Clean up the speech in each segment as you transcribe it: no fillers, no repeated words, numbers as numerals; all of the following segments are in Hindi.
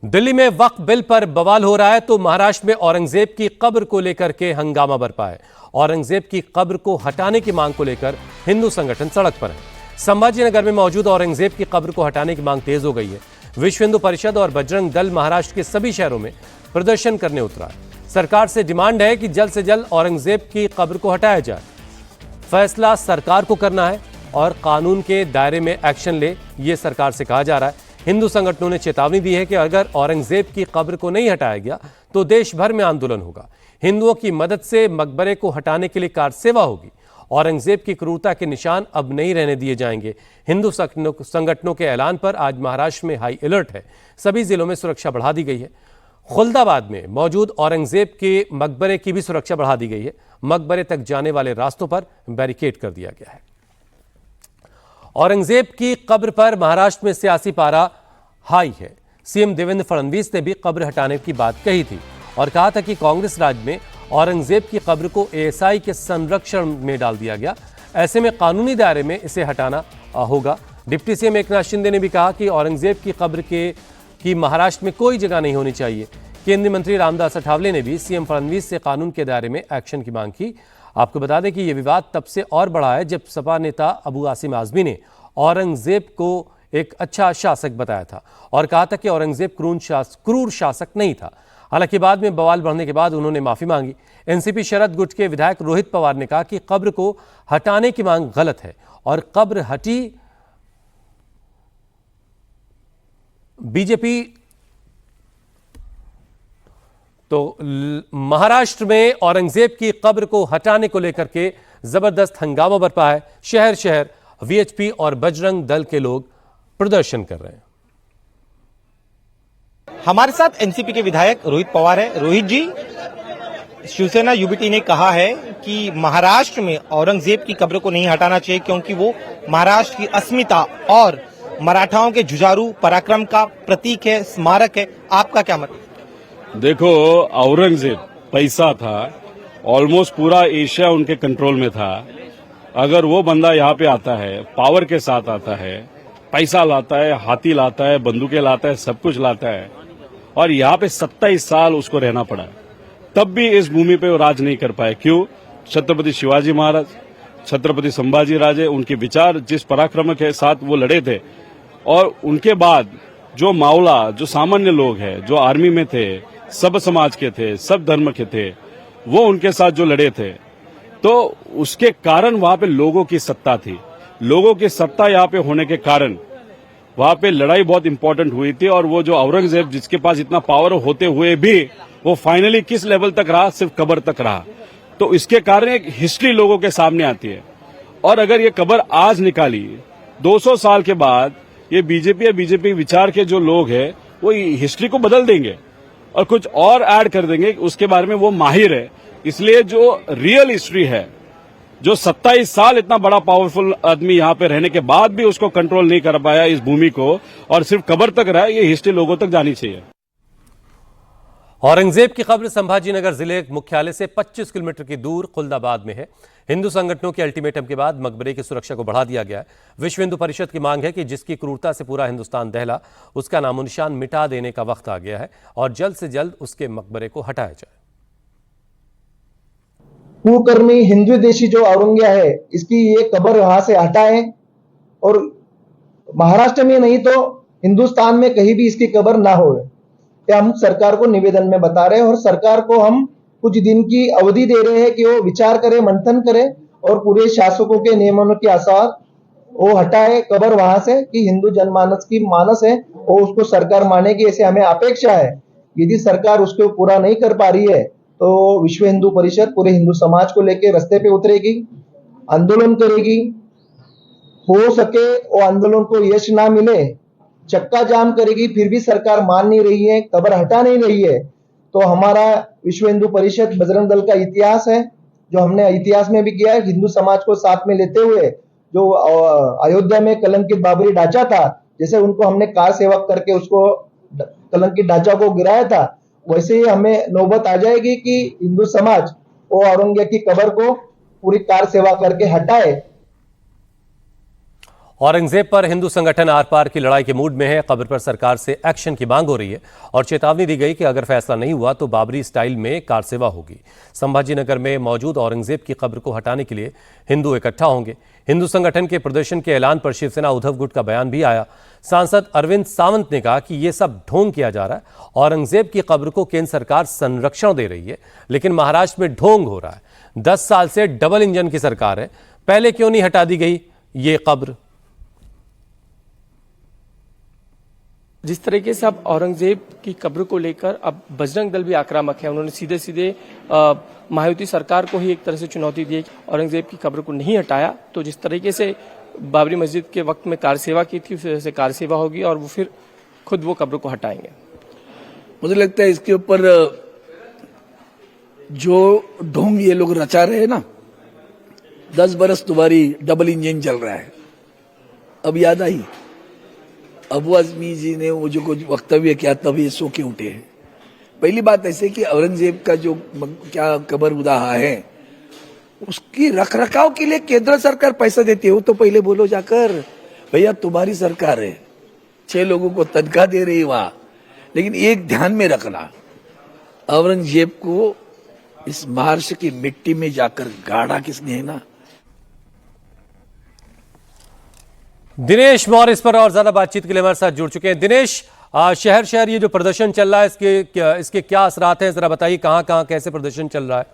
दिल्ली में वक्फ बिल पर बवाल हो रहा है तो महाराष्ट्र में औरंगजेब की कब्र को लेकर के हंगामा बरपा है। औरंगजेब की कब्र को हटाने की मांग को लेकर हिंदू संगठन सड़क पर है। संभाजी नगर में मौजूद औरंगजेब की कब्र को हटाने की मांग तेज हो गई है। विश्व हिंदू परिषद और बजरंग दल महाराष्ट्र के सभी शहरों में प्रदर्शन करने उतरा है। सरकार से डिमांड है कि जल्द से जल्द औरंगजेब की कब्र को हटाया जाए। फैसला सरकार को करना है और कानून के दायरे में एक्शन ले, ये सरकार से कहा जा रहा है। हिंदू संगठनों ने चेतावनी दी है कि अगर औरंगजेब की कब्र को नहीं हटाया गया तो देश भर में आंदोलन होगा। हिंदुओं की मदद से मकबरे को हटाने के लिए कार सेवा होगी। औरंगजेब की क्रूरता के निशान अब नहीं रहने दिए जाएंगे। हिंदू संगठनों के ऐलान पर आज महाराष्ट्र में हाई अलर्ट है। सभी जिलों में सुरक्षा बढ़ा दी गई है। खुलदाबाद में मौजूद औरंगजेब के मकबरे की भी सुरक्षा बढ़ा दी गई है। मकबरे तक जाने वाले रास्तों पर बैरिकेड कर दिया गया है। औरंगजेब की कब्र पर महाराष्ट्र में सियासी पारा हाई है। सीएम देवेंद्र फडणवीस ने भी कब्र हटाने की बात कही थी और कहा था कि कांग्रेस राज में औरंगजेब की कब्र को एएसआई के संरक्षण में डाल दिया गया। ऐसे में कानूनी दायरे में इसे हटाना होगा। डिप्टी सीएम एकनाथ शिंदे ने भी कहा कि औरंगजेब की कब्र की महाराष्ट्र में कोई जगह नहीं होनी चाहिए। केंद्रीय मंत्री रामदास अठावले ने भी सीएम फडणवीस से कानून के दायरे में एक्शन की मांग की। आपको बता दें कि यह विवाद तब से और बढ़ा है जब सपा नेता अबू आसिम आजमी ने औरंगजेब को एक अच्छा शासक बताया था और कहा था कि औरंगजेब क्रूर शासक नहीं था। हालांकि बाद में बवाल बढ़ने के बाद उन्होंने माफी मांगी। एनसीपी शरद गुट के विधायक रोहित पवार ने कहा कि कब्र को हटाने की मांग गलत है और कब्र हटी। बीजेपी तो महाराष्ट्र में औरंगजेब की कब्र को हटाने को लेकर के जबरदस्त हंगामा बरपा है। शहर शहर वीएचपी और बजरंग दल के लोग प्रदर्शन कर रहे हैं। हमारे साथ एनसीपी के विधायक रोहित पवार है। रोहित जी, शिवसेना यूबीटी ने कहा है कि महाराष्ट्र में औरंगजेब की कब्र को नहीं हटाना चाहिए क्योंकि वो महाराष्ट्र की अस्मिता और मराठाओं के जुझारू पराक्रम का प्रतीक है, स्मारक है। आपका क्या मत? देखो, औरंगजेब पैसा था, ऑलमोस्ट पूरा एशिया उनके कंट्रोल में था। अगर वो बंदा यहाँ पे आता है, पावर के साथ आता है, पैसा लाता है, हाथी लाता है, बंदूकें लाता है, सब कुछ लाता है और यहाँ पे 27 साल उसको रहना पड़ा, तब भी इस भूमि पे वो राज नहीं कर पाए। क्यों? छत्रपति शिवाजी महाराज, छत्रपति संभाजी राजे, उनके विचार जिस पराक्रम के साथ वो लड़े थे और उनके बाद जो मावला, जो सामान्य लोग हैं, जो आर्मी में थे, सब समाज के थे, सब धर्म के थे, वो उनके साथ जो लड़े थे, तो उसके कारण वहां पे लोगों की सत्ता थी। लोगों की सत्ता यहाँ पे होने के कारण वहां पे लड़ाई बहुत इंपॉर्टेंट हुई थी और वो जो औरंगजेब जिसके पास इतना पावर होते हुए भी वो फाइनली किस लेवल तक रहा? सिर्फ कब्र तक रहा। तो इसके कारण एक हिस्ट्री लोगों के सामने आती है और अगर ये कब्र आज निकाली 200 साल के बाद, ये बीजेपी या बीजेपी विचार के जो लोग हैं वो हिस्ट्री को बदल देंगे और कुछ और ऐड कर देंगे। उसके बारे में वो माहिर है। इसलिए जो रियल हिस्ट्री है, जो 27 साल इतना बड़ा पावरफुल आदमी यहाँ पे रहने के बाद भी उसको कंट्रोल नहीं कर पाया इस भूमि को और सिर्फ कब्र तक रहा, ये हिस्ट्री लोगों तक जानी चाहिए। औरंगजेब की कब्र संभाजी नगर जिले मुख्यालय से 25 किलोमीटर की दूर खुलदाबाद में है। हिंदू संगठनों के अल्टीमेटम के बाद मकबरे की सुरक्षा को बढ़ा दिया गया है। विश्व हिंदू परिषद की मांग है कि जिसकी क्रूरता से पूरा हिंदुस्तान दहला, उसका नामो निशान मिटा देने का वक्त आ गया है और जल्द से जल्द उसके मकबरे को हटाया जाए। कुकर्मी हिंदू देशी जो औरंगिया है, इसकी ये कब्र वहां से हटाएं और महाराष्ट्र में नहीं तो हिंदुस्तान में कहीं भी इसकी कब्र ना हो। ये हम सरकार को निवेदन में बता रहे हैं और सरकार को हम कुछ दिन की अवधि दे रहे हैं कि वो विचार करे, मंथन करे और पूरे शासकों के नियमों के अनुसार वो हटाए कब्र वहां से, कि हिंदू जनमानस की मानस है वो उसको सरकार मानेगी, ऐसे हमें अपेक्षा है। यदि सरकार उसको पूरा नहीं कर पा रही है तो विश्व हिंदू परिषद पूरे हिंदू समाज को लेकर रास्ते पे उतरेगी, आंदोलन करेगी। हो सके वो आंदोलन को यश ना मिले, चक्का जाम करेगी, फिर भी सरकार मान नहीं रही है, कब्र हटा नहीं रही है, तो हमारा विश्व हिंदू परिषद बजरंग दल का इतिहास है, जो हमने इतिहास में भी किया है, हिंदू समाज को साथ में लेते हुए जो अयोध्या में कलंकित बाबरी ढांचा था, जैसे उनको हमने कार सेवक करके उसको कलंकित ढांचा को गिराया था, वैसे ही हमें नौबत आ जाएगी कि हिंदू समाज वो औरंगजेब की कब्र को पूरी कार सेवा करके हटाए। औरंगजेब पर हिंदू संगठन आर पार की लड़ाई के मूड में है। कब्र पर सरकार से एक्शन की मांग हो रही है और चेतावनी दी गई कि अगर फैसला नहीं हुआ तो बाबरी स्टाइल में कार सेवा होगी। संभाजी नगर में मौजूद औरंगजेब की कब्र को हटाने के लिए हिंदू इकट्ठा होंगे। हिंदू संगठन के प्रदर्शन के ऐलान पर शिवसेना उद्धव गुट का बयान भी आया। सांसद अरविंद सावंत ने कहा कि यह सब ढोंग किया जा रहा है। औरंगजेब की कब्र को केंद्र सरकार संरक्षण दे रही है, लेकिन महाराष्ट्र में ढोंग हो रहा है। 10 साल से डबल इंजन की सरकार है, पहले क्यों नहीं हटा दी गई ये कब्र? जिस तरीके से अब औरंगजेब की कब्र को लेकर अब बजरंग दल भी आक्रामक है। उन्होंने सीधे सीधे मायावती सरकार को ही एक तरह से चुनौती दी कि औरंगजेब की कब्र को नहीं हटाया तो जिस तरीके से बाबरी मस्जिद के वक्त में कार सेवा की थी, उस वजह से कार सेवा होगी और वो फिर खुद वो कब्र को हटाएंगे। मुझे लगता है इसके ऊपर जो ढोंग ये लोग रचा रहे हैं ना, 10 बरस तुम्हारी डबल इंजन चल रहा है, अब याद आई। अबू आजमी जी ने वो जो कुछ वक्तव्य किया तब ये सो के उठे हैं। पहली बात ऐसे कि औरंगजेब का जो क्या कब्र उदाहा है उसकी रखरखाव के लिए केंद्र सरकार पैसा देती है। वो तो पहले बोलो जाकर, भैया तुम्हारी सरकार है, 6 लोगों को तनख्वाह दे रही वहां, लेकिन एक ध्यान में रखना, औरंगजेब को इस महाराष्ट्र की मिट्टी में जाकर गाड़ा किसने है ना। दिनेश मौर्य इस पर और ज्यादा बातचीत के लिए हमारे साथ जुड़ चुके हैं। दिनेश, शहर शहर ये जो प्रदर्शन चल रहा है इसके क्या असरात हैं, जरा बताइए, कहां कहां कैसे प्रदर्शन चल रहा है?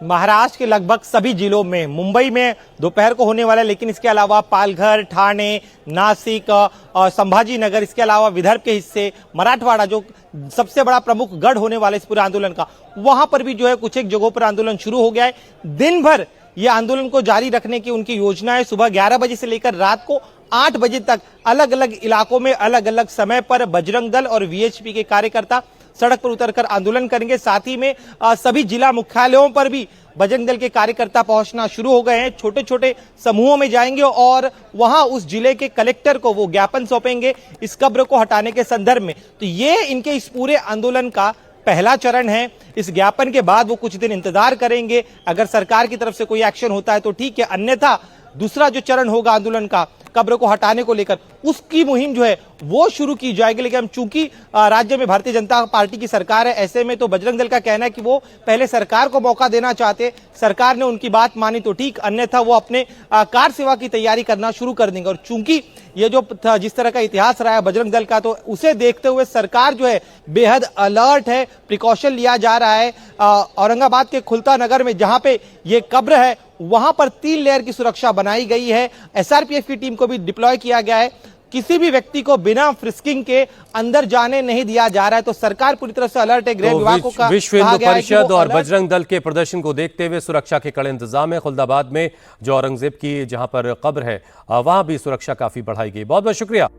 महाराष्ट्र के लगभग सभी जिलों में, मुंबई में दोपहर को होने वाला है, लेकिन इसके अलावा पालघर, ठाणे, नासिक और संभाजी नगर, इसके अलावा विदर्भ के हिस्से, मराठवाड़ा जो सबसे बड़ा प्रमुख गढ़ होने वाला है इस पूरे आंदोलन का, वहां पर भी जो है कुछ एक जगहों पर आंदोलन शुरू हो गया है। दिन भर ये आंदोलन को जारी रखने की उनकी योजना है। सुबह 11 बजे से लेकर रात को 8 बजे तक अलग अलग इलाकों में अलग अलग समय पर बजरंग दल और वीएचपी के कार्यकर्ता सड़क पर उतरकर आंदोलन करेंगे। साथ ही में सभी जिला मुख्यालयों पर भी बजरंग दल के कार्यकर्ता पहुंचना शुरू हो गए हैं। छोटे छोटे समूहों में जाएंगे और वहां उस जिले के कलेक्टर को वो ज्ञापन सौंपेंगे इस कब्र को हटाने के संदर्भ में। तो ये इनके इस पूरे आंदोलन का पहला चरण है। इस ज्ञापन के बाद वो कुछ दिन इंतजार करेंगे। अगर सरकार की तरफ से कोई एक्शन होता है तो ठीक है, अन्यथा दूसरा जो चरण होगा आंदोलन का कब्र को हटाने को लेकर, उसकी मुहिम जो है वो शुरू की जाएगी। लेकिन चूंकि राज्य में भारतीय जनता पार्टी की सरकार है, ऐसे में तो बजरंग दल का कहना है कि वो पहले सरकार को मौका देना चाहते। सरकार ने उनकी बात मानी तो ठीक, अन्यथा वो अपने कार सेवा की तैयारी करना शुरू कर देंगे। और चूंकि ये जो जिस तरह का इतिहास रहा है बजरंग दल का, तो उसे देखते हुए सरकार जो है बेहद अलर्ट है, प्रिकॉशन लिया जा रहा है। औरंगाबाद के खुलता नगर में जहां पे ये कब्र है वहां पर 3 लेयर की सुरक्षा बनाई गई है। एसआरपीएफ की टीम को भी डिप्लॉय किया गया है। किसी भी व्यक्ति को बिना फ्रिस्किंग के अंदर जाने नहीं दिया जा रहा है। तो सरकार पूरी तरह से अलर्ट है। गृह विभाग का विश्व हिंदू परिषद और बजरंग दल के प्रदर्शन को देखते हुए सुरक्षा के कड़े इंतजाम है। खुलदाबाद में जो औरंगजेब की जहां पर कब्र है वहां भी सुरक्षा काफी बढ़ाई गई। बहुत बहुत शुक्रिया।